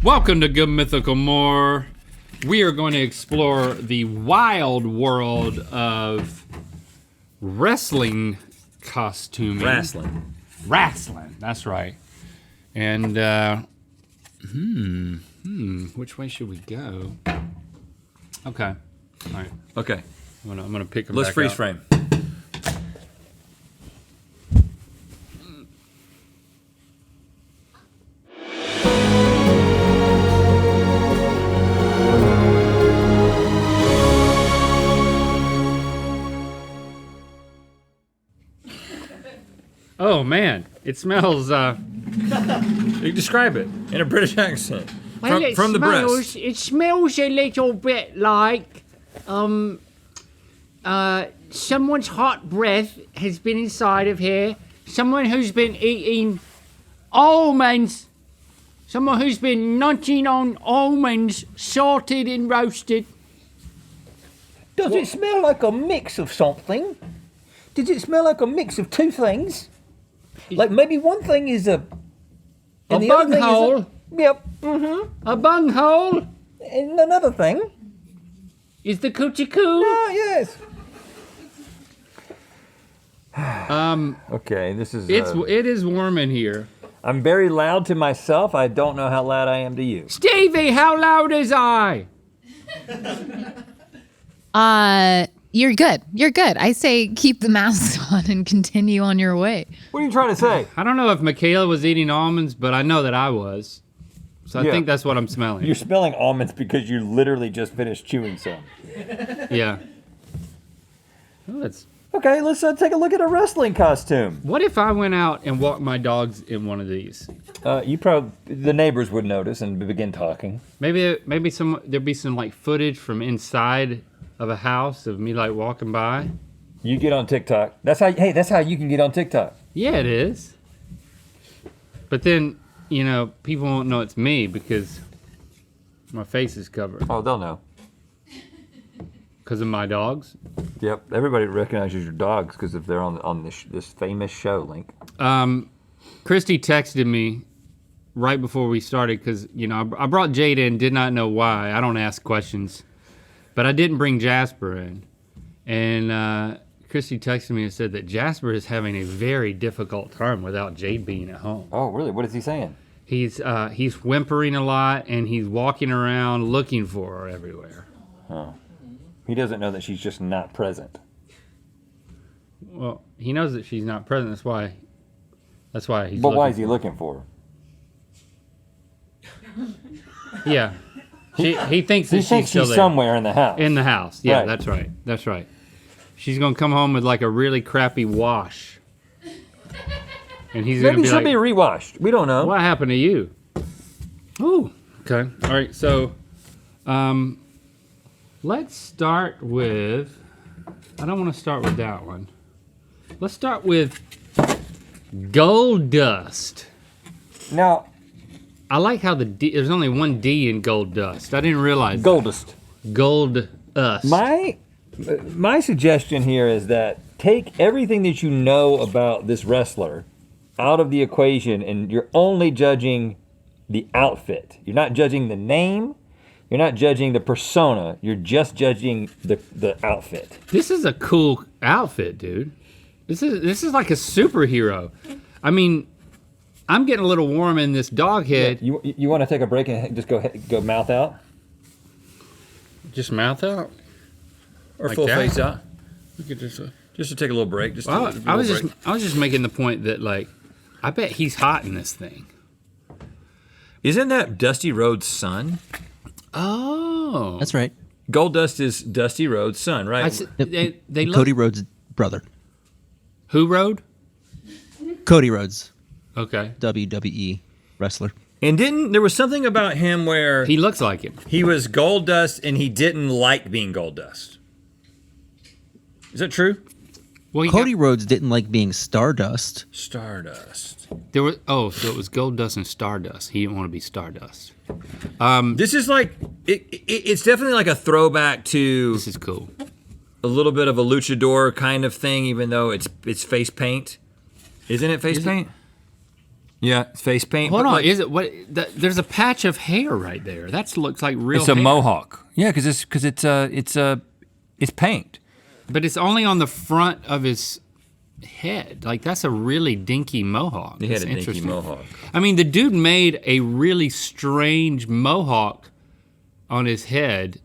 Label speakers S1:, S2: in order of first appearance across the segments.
S1: Welcome to Good Mythical More. We are going to explore the wild world of wrestling costuming. Wrestling, that's right. And, which way should we go? Okay, all right.
S2: Okay.
S1: I'm gonna pick them
S2: Let's
S1: back
S2: freeze
S1: up.
S2: frame.
S1: Oh man, it smells,
S2: You describe it in a British accent.
S3: Well,
S2: From the breast.
S3: It smells a little bit like someone's hot breath has been inside of here. Someone who's been eating almonds. Someone who's been munching on almonds, salted and roasted.
S4: Does it smell like a mix of something? Does it smell like a mix of two things? Like maybe one thing is a and the other thing is
S3: bunghole.
S4: Yep.
S3: A bunghole
S4: And another thing.
S3: is the coochie coo.
S4: Oh yes.
S2: Okay, this is.
S1: it is warm in here.
S2: I'm very loud to myself. I don't know how loud I am to you.
S3: Stevie, how loud is I?
S5: You're good. You're good. I say keep the mask on and continue on your way.
S2: What are you trying to say?
S1: I don't know if Michaela was eating almonds, but I know that I was. So I
S2: Yeah.
S1: think that's what I'm smelling.
S2: You're smelling almonds because you literally just finished chewing some.
S1: Yeah. Oh, that's.
S2: Okay, let's take a look at a wrestling costume.
S1: What if I went out and walked my dogs in one of these?
S2: The neighbors would notice and begin talking.
S1: Maybe there'd be some like footage from inside of a house of me like walking by.
S2: You get on TikTok. That's how you can get on TikTok.
S1: Yeah, it is. But then, people won't know it's me because my face is covered
S2: Oh, they'll know.
S1: because of my dogs.
S2: Yep, everybody recognizes your dogs because if they're on this famous show, Link.
S1: Christy texted me right before we started because, I brought Jade in, did not know why. I don't ask questions. But I didn't bring Jasper in. And Christy texted me and said that Jasper is having a very difficult time without Jade being at home.
S2: Oh, really? What is he saying?
S1: He's whimpering a lot and he's walking around looking for her everywhere.
S2: Oh. He doesn't know that she's just not present.
S1: Well, he knows that she's not present. That's why he's.
S2: But why is he looking for her?
S1: Yeah. He thinks that
S2: He thinks
S1: still
S2: she's
S1: there.
S2: somewhere in the house.
S1: In the house. Yeah,
S2: Right.
S1: That's right. She's gonna come home with like a really crappy wash. And he's
S2: Maybe
S1: gonna
S2: she'll
S1: be
S2: be
S1: like,
S2: rewashed. We don't know.
S1: what happened to you? Ooh. Okay. All right. So, let's start with. I don't want to start with that one. Let's start with Gold Dust.
S2: Now,
S1: I like how there's only one D in Gold Dust. I didn't realize.
S2: Goldust.
S1: Gold Dust.
S2: My suggestion here is that take everything that you know about this wrestler out of the equation, and you're only judging the outfit. You're not judging the name. You're not judging the persona. You're just judging the outfit.
S1: This is a cool outfit, dude. This is like a superhero. I mean, I'm getting a little warm in this dog head.
S2: You want to take a break and just go mouth out?
S1: Just mouth out.
S2: Or
S1: Like
S2: full
S1: that?
S2: face out?
S1: Look at this.
S2: Just to take a little break.
S1: I was just making the point that like, I bet he's hot in this thing.
S2: Isn't that Dusty Rhodes' son?
S1: Oh,
S6: That's right.
S2: Goldust is Dusty Rhodes' son, right?
S1: they look.
S6: Cody Rhodes' brother.
S1: Who rode?
S6: Cody Rhodes,
S1: Okay,
S6: WWE wrestler.
S2: And there was something about him where
S1: he looks like him.
S2: he was Goldust and he didn't like being Goldust. Is that true?
S1: Well,
S6: Cody Rhodes didn't like being Stardust.
S2: Stardust.
S1: So it was Gold Dust and Stardust. He didn't want to be Stardust.
S2: This is like it's definitely like a throwback to
S1: This is cool.
S2: a little bit of a luchador kind of thing, even though it's face paint. Isn't it face paint? Yeah, it's face paint.
S1: Hold
S2: but
S1: on,
S2: like,
S1: is it what? There's a patch of hair right there. That looks like real.
S2: it's a
S1: hair.
S2: mohawk. Yeah, because it's paint.
S1: But it's only on the front of his head. Like that's a really dinky mohawk.
S2: He had
S1: That's
S2: a dinky
S1: interesting.
S2: mohawk.
S1: I mean, the dude made a really strange mohawk on his head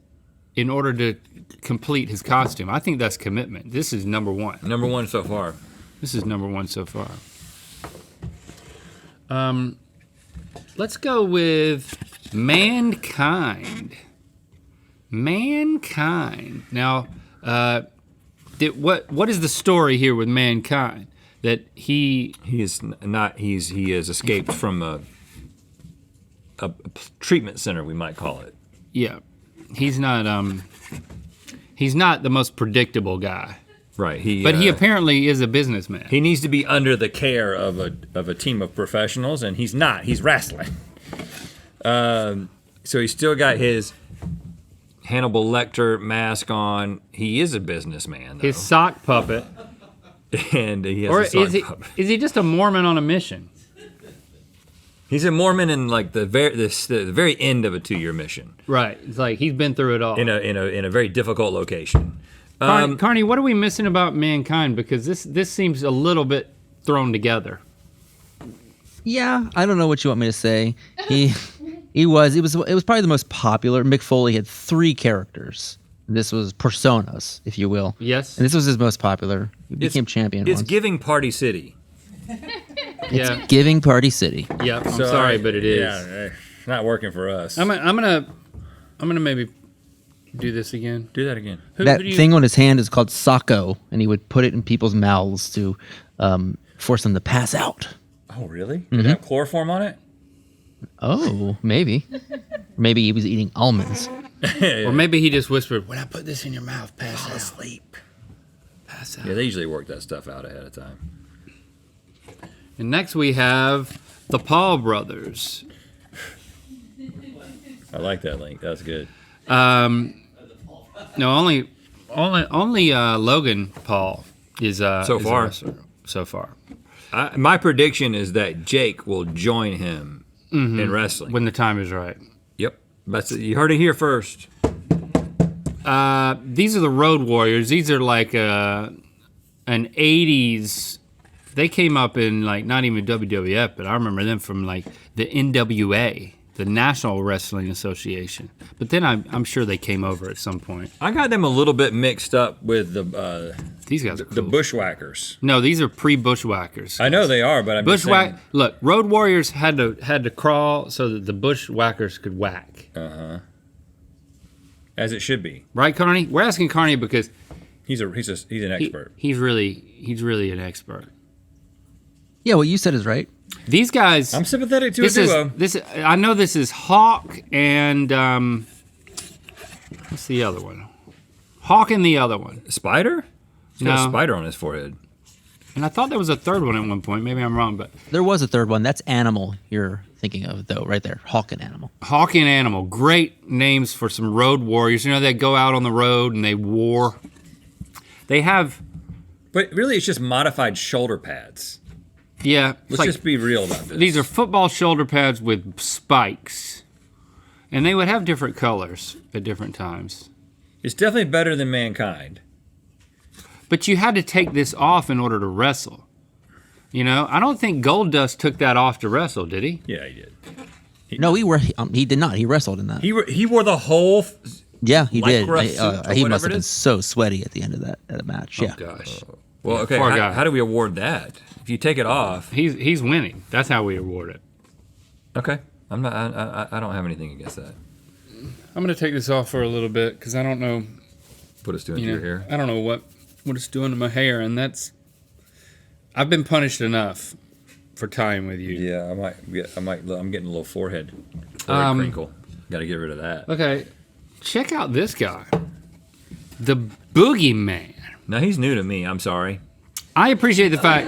S1: in order to complete his costume. I think that's commitment. This is number one.
S2: Number one so far.
S1: This is number one so far. Let's go with Mankind. Mankind. Now, what is the story here with Mankind? That he
S2: He has escaped from a treatment center, we might call it.
S1: yeah, he's not the most predictable guy.
S2: Right.
S1: But he apparently is a businessman.
S2: he needs to be under the care of a team of professionals, and he's not. He's wrestling. So he's still got his Hannibal Lecter mask on. He is a businessman, though.
S1: His sock puppet.
S2: And he has
S1: Or
S2: a sock
S1: is he
S2: puppet.
S1: is he just a Mormon on a mission?
S2: He's a Mormon in like the very end of a 2-year mission
S1: Right. It's like he's been through it all.
S2: in a very difficult location.
S1: Carney, what are we missing about Mankind? Because this seems a little bit thrown together.
S6: Yeah, I don't know what you want me to say. It was probably the most popular. Mick Foley had 3 characters. This was personas, if you will.
S1: Yes.
S6: And this was his most popular. He became champion
S2: It's
S6: once.
S2: giving Party City.
S1: Yeah.
S6: Giving Party City.
S1: Yeah. I'm sorry, but it is.
S2: Yeah, not working for us.
S1: I'm gonna maybe do this again.
S2: Do that again.
S6: That
S1: who do you-
S6: thing on his hand is called Sacco, and he would put it in people's mouths to force them to pass out.
S2: Oh, really? Did it have chloroform on it?
S6: Oh, maybe. Maybe he was eating almonds.
S1: Or maybe he just whispered, "When I put this in your mouth, pass out. Sleep. Pass out."
S2: Yeah, they usually work that stuff out ahead of time.
S1: And next we have the Paul brothers.
S2: I like that link. That's good.
S1: No, only Logan Paul is
S2: So
S1: is a
S2: far.
S1: wrestler. So far.
S2: My prediction is that Jake will join him in wrestling.
S1: When the time is right.
S2: Yep. You heard it here first.
S1: These are the Road Warriors. These are like an 80s. They came up in like not even WWF, but I remember them from like the NWA, the National Wrestling Association. But then I'm sure they came over at some point.
S2: I got them a little bit mixed up with the
S1: These guys are cool.
S2: the Bushwhackers.
S1: No, these are pre-Bushwhackers.
S2: I know they are, but I'm just saying.
S1: Look, Road Warriors had to crawl so that the Bushwhackers could whack.
S2: As it should be.
S1: Right, Carney? We're asking Carney because
S2: He's an expert.
S1: he's really an expert.
S6: Yeah, what you said is right.
S1: These guys.
S2: I'm sympathetic to a duo.
S1: I know this is Hawk and what's the other one? Hawk and the other one.
S2: Spider? He's got a
S1: No.
S2: spider on his forehead.
S1: And I thought there was a third one at one point. Maybe I'm wrong, but
S6: There was a third one. That's Animal you're thinking of, though, right there. Hawk and Animal.
S1: Hawk and Animal, great names for some road warriors. You know, they go out on the road and they war. They have,
S2: But really, it's just modified shoulder pads.
S1: yeah. it's
S2: Let's
S1: like-
S2: just be real about this.
S1: These are football shoulder pads with spikes. And they would have different colors at different times.
S2: It's definitely better than Mankind.
S1: But you had to take this off in order to wrestle. You know, I don't think Goldust took that off to wrestle, did he?
S2: Yeah, he did.
S6: No, he did not. He wrestled in that.
S2: He wore the whole.
S6: Yeah, he did.
S2: Lycra suit or
S6: He
S2: whatever
S6: must
S2: it
S6: have been
S2: is?
S6: so sweaty at the end of that match. Yeah.
S1: Gosh.
S2: Well, okay.
S1: Poor guy.
S2: How do we award that? If you take it off,
S1: He's winning. That's how we award it.
S2: okay. I'm not. I don't have anything against that.
S1: I'm going to take this off for a little bit because I don't know,
S2: Put us doing
S1: you
S2: your
S1: know,
S2: hair.
S1: I don't know what it's doing to my hair, and I've been punished enough for tying with you.
S2: Yeah, I'm getting a little forehead crinkle. Got to get rid of that.
S1: Okay, check out this guy, the Boogeyman.
S2: Now he's new to me. I'm sorry.
S1: I appreciate the fact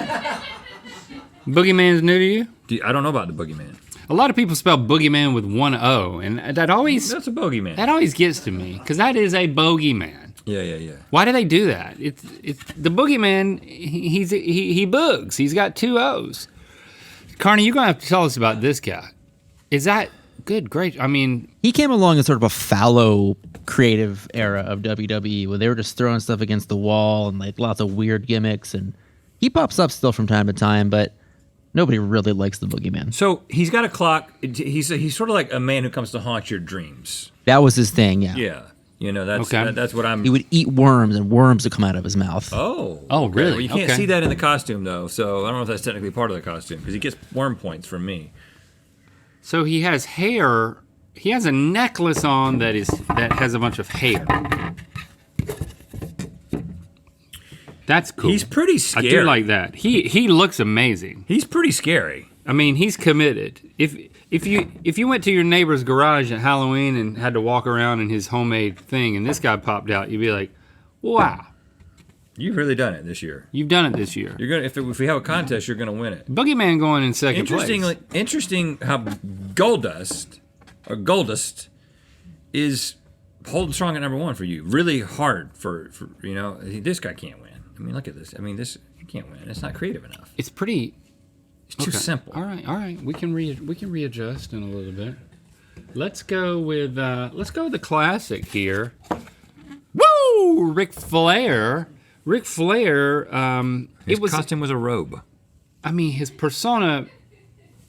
S1: Boogeyman's new to you.
S2: I don't know about the boogeyman.
S1: A lot of people spell Boogeyman with one O, and that always
S2: That's a bogeyman.
S1: gets to me because that is a bogeyman.
S2: Yeah.
S1: Why do they do that? It's the Boogeyman. He boogs. He's got 2 O's. Carney, you're gonna have to tell us about this guy. Is that good? Great. I mean,
S6: He came along in sort of a fallow creative era of WWE where they were just throwing stuff against the wall and like lots of weird gimmicks. And he pops up still from time to time, but nobody really likes the Boogeyman.
S2: So he's got a clock. He's sort of like a man who comes to haunt your dreams.
S6: That was his thing, yeah.
S2: Yeah. You know, that's
S1: Okay.
S2: that's what I'm.
S6: He would eat worms and worms would come out of his mouth.
S2: Oh.
S1: Oh,
S2: okay.
S1: really?
S2: Well, you can't
S1: Okay.
S2: see that in the costume though, so I don't know if that's technically part of the costume because he gets worm points from me.
S1: so he has hair. He has a necklace on that has a bunch of hair. That's cool.
S2: He's pretty
S1: I
S2: scary.
S1: do like that. He looks amazing.
S2: He's pretty scary.
S1: I mean, he's committed. If you went to your neighbor's garage at Halloween and had to walk around in his homemade thing, and this guy popped out, you'd be like, "Wow,
S2: You've really done it this year.
S1: you've done it this year."
S2: You're gonna if we have a contest, you're gonna win it.
S1: Boogeyman going in second place.
S2: Interesting how Goldust is holding strong at number 1 for you. Really hard for this guy can't win. I mean, look at this. I mean, this you can't win. It's not creative enough.
S1: It's pretty.
S2: It's too
S1: Okay.
S2: simple.
S1: All right. We can readjust in a little bit. Let's go with the classic here. Woo! Ric Flair. Ric Flair.
S2: His costume was a robe.
S1: I mean, his persona.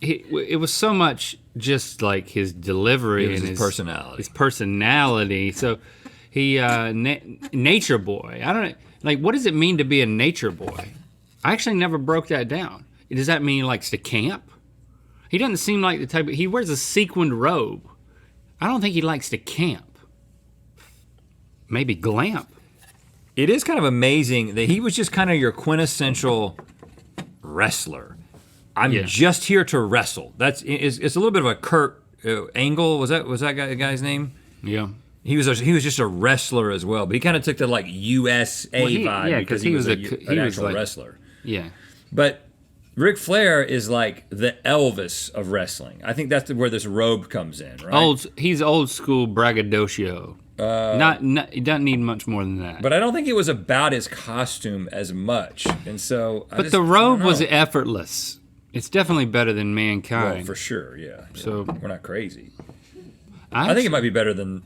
S1: It was so much just like his delivery
S2: It was
S1: and
S2: his personality.
S1: His personality. So he nature boy. I don't know. Like, what does it mean to be a nature boy? I actually never broke that down. Does that mean he likes to camp? He doesn't seem like the type he wears a sequined robe. I don't think he likes to camp. Maybe glamp.
S2: It is kind of amazing that he was just kind of your quintessential wrestler. I'm
S1: Yeah.
S2: just here to wrestle. It's a little bit of a Kurt Angle. Was that guy's name?
S1: Yeah.
S2: He was just a wrestler as well, but he kind of took the like USA vibe because he was an actual
S1: like,
S2: wrestler.
S1: Yeah.
S2: But Ric Flair is like the Elvis of wrestling. I think that's where this robe comes in, right?
S1: He's old school braggadocio. He doesn't need much more than that.
S2: But I don't think it was about his costume as much, and so.
S1: But the robe was effortless. It's definitely better than Mankind.
S2: Well, for sure, yeah.
S1: So
S2: we're not crazy. I think it might be better than.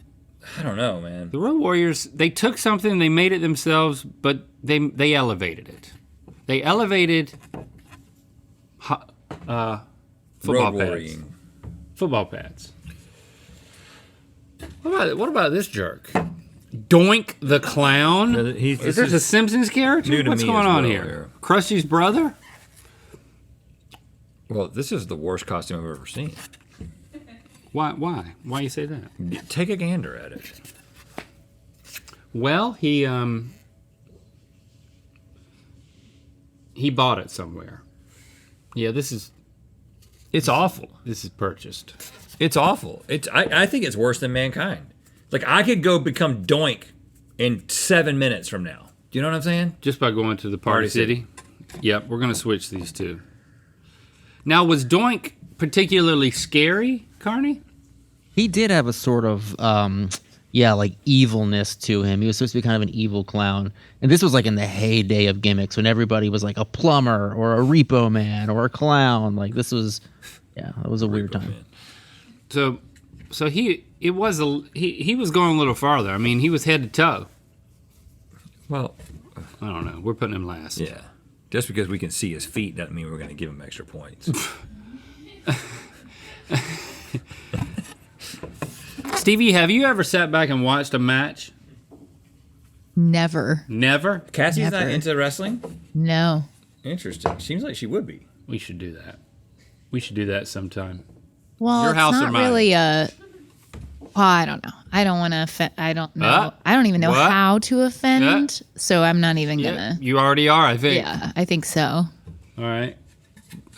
S2: I don't know, man.
S1: The Road Warriors, they took something, they made it themselves, but they elevated it. They elevated football
S2: Road
S1: pads.
S2: warrying.
S1: Football pads. What about this jerk? Doink the Clown? Is this a Simpsons character?
S2: new to
S1: What's
S2: me
S1: going
S2: as
S1: on
S2: well,
S1: here? Krusty's brother?
S2: Well, this is the worst costume I've ever seen.
S1: Why? Why you say that?
S2: Take a gander at it.
S1: Well, he bought it somewhere. Yeah,
S2: It's awful.
S1: this is purchased.
S2: It's awful. I think it's worse than Mankind. Like, I could go become Doink in 7 minutes from now. Do you know what I'm saying?
S1: Just by going to the Party
S2: Party
S1: City? Yep, we're gonna switch these two. Now, was Doink particularly scary, Carney?
S6: He did have a sort of, like evilness to him. He was supposed to be kind of an evil clown. And this was like in the heyday of gimmicks when everybody was like a plumber or a repo man or a clown. Like this was, it was a weird time.
S1: So he was going a little farther. I mean, he was head to toe.
S2: Well,
S1: I don't know. We're putting him last.
S2: yeah. Just because we can see his feet doesn't mean we're going to give him extra points.
S1: Stevie, have you ever sat back and watched a match?
S5: Never.
S1: Never?
S2: Cassie's not
S5: Never.
S2: into wrestling?
S5: No.
S2: Interesting. Seems like she would be.
S1: We should do that. We should do that sometime.
S5: Well,
S1: Your
S5: it's
S1: house or
S5: not
S1: mine?
S5: really a. Well, I don't know. I don't want to offend. I don't know. I don't even know
S1: What?
S5: how to offend. So I'm not even
S1: Yeah,
S5: gonna.
S1: you already are, I think.
S5: Yeah, I think so.
S1: All right.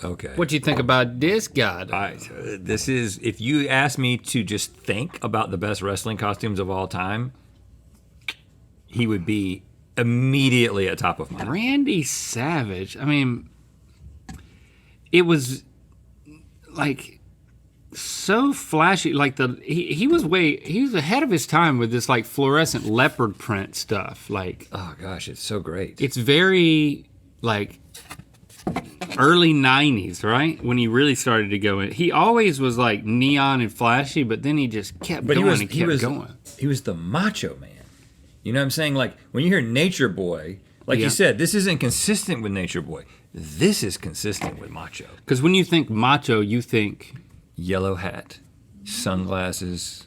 S2: Okay.
S1: What do you think about this guy?
S2: All right. So this is, if you ask me to just think about the best wrestling costumes of all time, he would be immediately at top of mind.
S1: Randy Savage. I mean, it was like so flashy. Like he was ahead of his time with this like fluorescent leopard print stuff. Like,
S2: Oh, gosh, it's so great.
S1: it's very like early 90s, right? When he really started to go in. He always was like neon and flashy, but then he just kept going and kept going.
S2: He was the macho man. You know what I'm saying? Like when you hear Nature Boy, like you said, this isn't consistent with Nature Boy. This is consistent with macho.
S1: Because when you think macho, you think
S2: Yellow hat, sunglasses.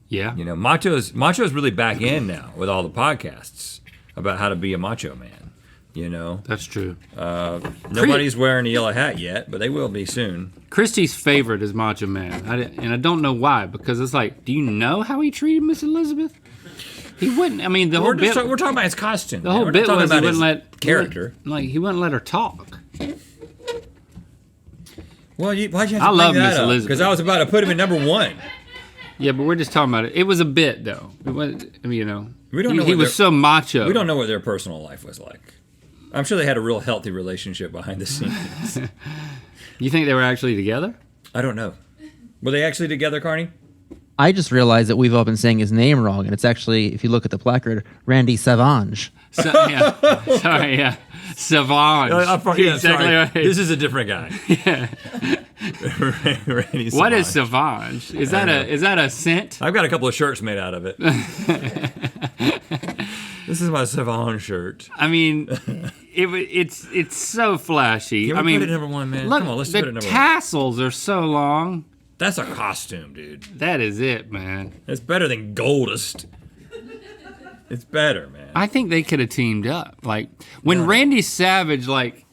S1: Yeah.
S2: You know, macho's really back in now with all the podcasts about how to be a macho man. You know,
S1: That's true.
S2: nobody's wearing a yellow hat yet, but they will be soon.
S1: Christy's favorite is Macho Man. And I don't know why, because it's like, do you know how he treated Miss Elizabeth? He wouldn't. I mean, the whole bit.
S2: We're talking about his costume.
S1: The whole
S2: We're
S1: bit
S2: not talking
S1: was he
S2: about
S1: wouldn't
S2: his
S1: let
S2: character.
S1: He wouldn't let her talk.
S2: Well, why'd you have to
S1: I love
S2: bring that
S1: Miss
S2: up?
S1: Elizabeth.
S2: Because I was about to put him in number one.
S1: Yeah, but we're just talking about it. It was a bit though. It was, I mean, you know,
S2: We don't know
S1: he
S2: what
S1: was
S2: their-
S1: so macho.
S2: We don't know what their personal life was like. I'm sure they had a real healthy relationship behind the scenes.
S1: You think they were actually together?
S2: I don't know. Were they actually together, Carney?
S6: I just realized that we've all been saying his name wrong, and it's actually, if you look at the placard, Randy Savage.
S1: Yeah. Sorry, yeah. Savage.
S2: Yeah,
S1: Exactly
S2: sorry.
S1: right.
S2: This is a different guy. Randy
S1: What is
S2: Savage.
S1: Savage? Is that a scent?
S2: I've got a couple of shirts made out of it. This is my Savage shirt.
S1: I mean, it's so flashy.
S2: Can we
S1: I mean,
S2: put it number one, man?
S1: Look,
S2: Come on, let's put it
S1: the
S2: number one.
S1: tassels are so long.
S2: That's a costume, dude.
S1: That is it, man.
S2: It's better than Goldust. It's better, man.
S1: I think they could have teamed up. Like when Randy Savage like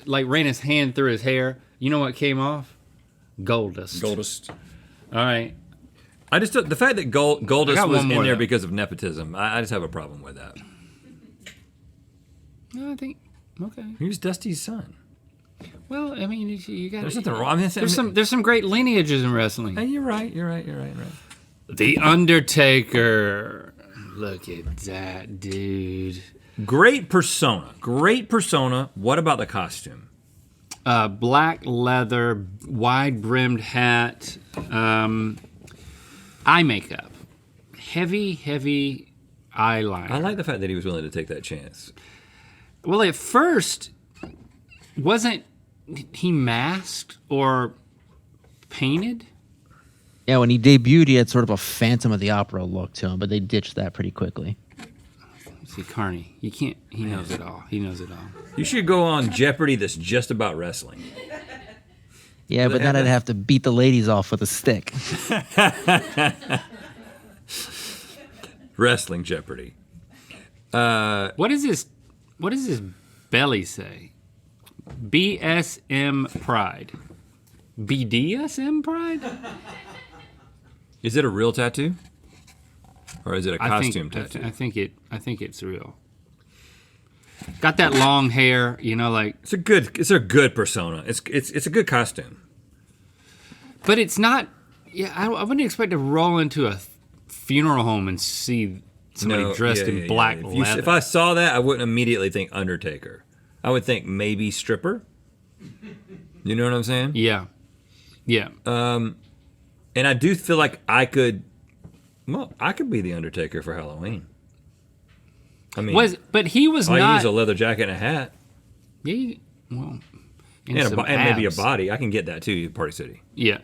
S1: ran his hand through his hair, you know what came off? Goldust.
S2: Goldust.
S1: All right.
S2: I just the fact that Goldust
S1: got
S2: was
S1: one
S2: in
S1: more,
S2: there
S1: though.
S2: because of nepotism. I just have a problem with that.
S1: No, I think okay.
S2: He was Dusty's son.
S1: Well, I mean, you got
S2: There's nothing wrong. I mean,
S1: there's some great lineages in wrestling.
S2: Hey, you're right.
S1: The Undertaker. Look at that, dude.
S2: Great persona. What about the costume?
S1: Black leather, wide brimmed hat, eye makeup, heavy eyeliner.
S2: I like the fact that he was willing to take that chance.
S1: Well, at first, wasn't he masked or painted?
S6: Yeah, when he debuted, he had sort of a Phantom of the Opera look to him, but they ditched that pretty quickly.
S1: See, Carney, you can't. He knows it all.
S2: You should go on Jeopardy that's just about wrestling.
S6: Yeah, but then I'd have to beat the ladies off with a stick.
S2: Wrestling Jeopardy.
S1: What does his belly say? BSM Pride. BDSM Pride?
S2: Is it a real tattoo? Or is it a costume tattoo?
S1: I think it's real. Got that long hair, you know, like.
S2: It's a good persona. It's a good costume.
S1: But it's not. Yeah, I wouldn't expect to roll into a funeral home and see somebody dressed in black leather.
S2: If I saw that, I wouldn't immediately think Undertaker. I would think maybe stripper. You know what I'm saying?
S1: Yeah.
S2: And I do feel like I could be the Undertaker for Halloween. I mean,
S1: but he was
S2: all you need
S1: not.
S2: is a leather jacket and a hat.
S1: Yeah, well,
S2: And maybe a body. I can get that too, Party City.
S1: Yeah.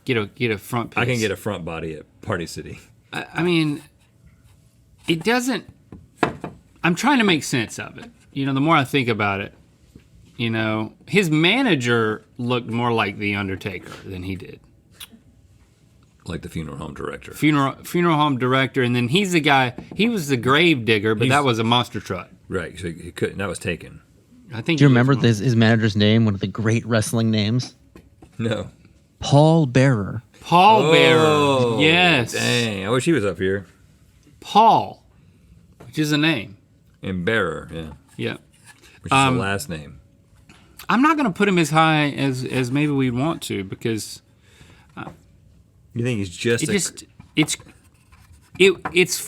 S1: Get a front piece.
S2: I can get a front body at Party City.
S1: I mean, it doesn't. I'm trying to make sense of it. You know, the more I think about it, you know, his manager looked more like the Undertaker than he did.
S2: Like the funeral home director.
S1: Funeral home director, and then he's the guy. He was the grave digger, but that was a monster truck.
S2: Right, so he couldn't. That was taken.
S1: I think.
S6: Do you remember his manager's name? One of the great wrestling names?
S2: No.
S6: Paul Bearer.
S1: Paul Bearer. Yes.
S2: Dang, I wish he was up here.
S1: Paul, which is a name.
S2: And Bearer, yeah.
S1: Yeah.
S2: Which is the last name.
S1: I'm not going to put him as high as maybe we'd want to because
S2: You think he's just
S1: it's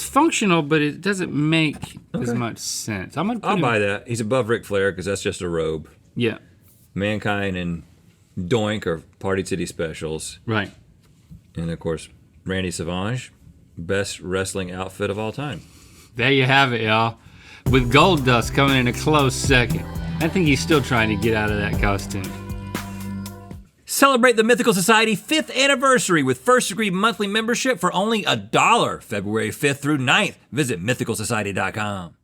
S1: functional, but it doesn't make as much sense.
S2: I'll buy that. He's above Ric Flair because that's just a robe.
S1: Yeah.
S2: Mankind and Doink are Party City specials.
S1: Right.
S2: And of course, Randy Savage, best wrestling outfit of all time.
S1: There you have it, y'all. With Gold Dust coming in a close second. I think he's still trying to get out of that costume.
S2: Celebrate the Mythical Society 5th anniversary with first degree monthly membership for only $1, February 5th through 9th. Visit mythicalsociety.com.